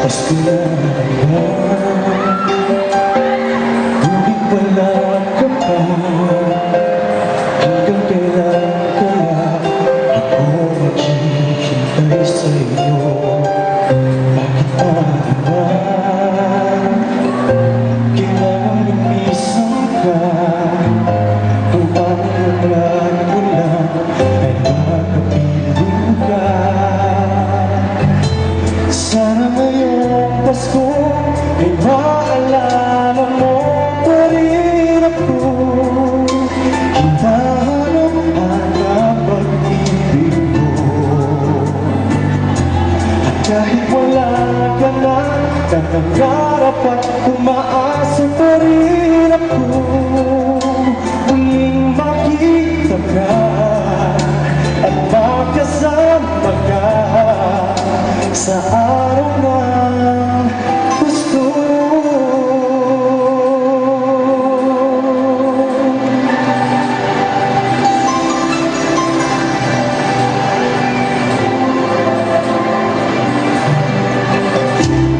Pasko na naman, ngunit wala ka pa. Hanggang kailan kaya ako maghihintay sa'yo? Bakit pa naman kailangan lumisan ka? Kung ang ulan ko lang ay makapiling ka. Sana ngayong Pasko ay maalala mo pa rin ako. Hinahanap-hanap pag-ibig ko. At kahit wala ka na, nangangarap at umaasa pa rin ako. Muling makita ka at magkasama ka sa araw ng Pasko.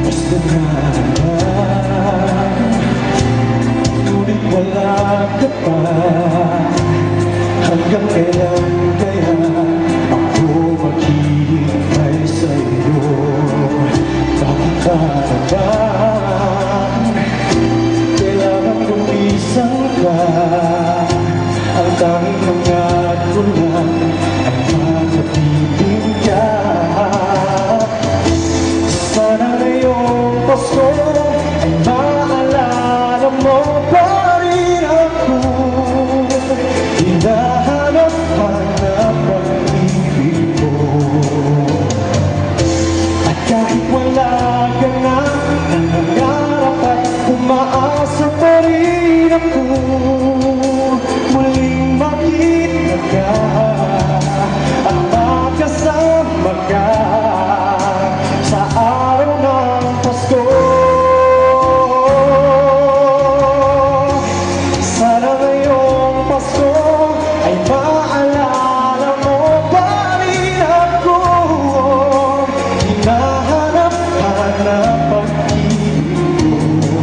Pasko na naman, ngunit wala ka pa. Hanggang kailan kaya ako maghihintay sa'yo? Bakit ka naman kailangan lumisan ka? Ang tanging hangat ko lang ay makapiling ka. Sana ngayong Pasko ay maalala mo pa rin ako. Hinahanap-hanap pag-ibig ko. At kahit wala ka na, nangangarap at umaasa pa rin ako. Muling makita ka at magkasama ka sa araw ng Pasko. Sana ngayong Pasko ay maalala mo pa rin ako. Hinahanap-hanap pag-ibig ko.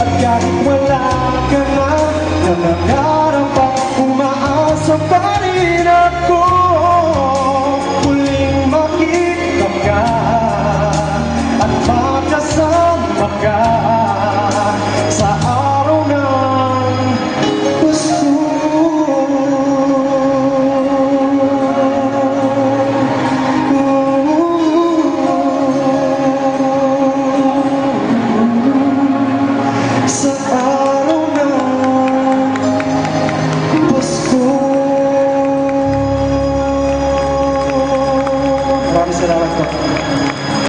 At kahit wala ka na, nangangarap at umaasa pa rin ako.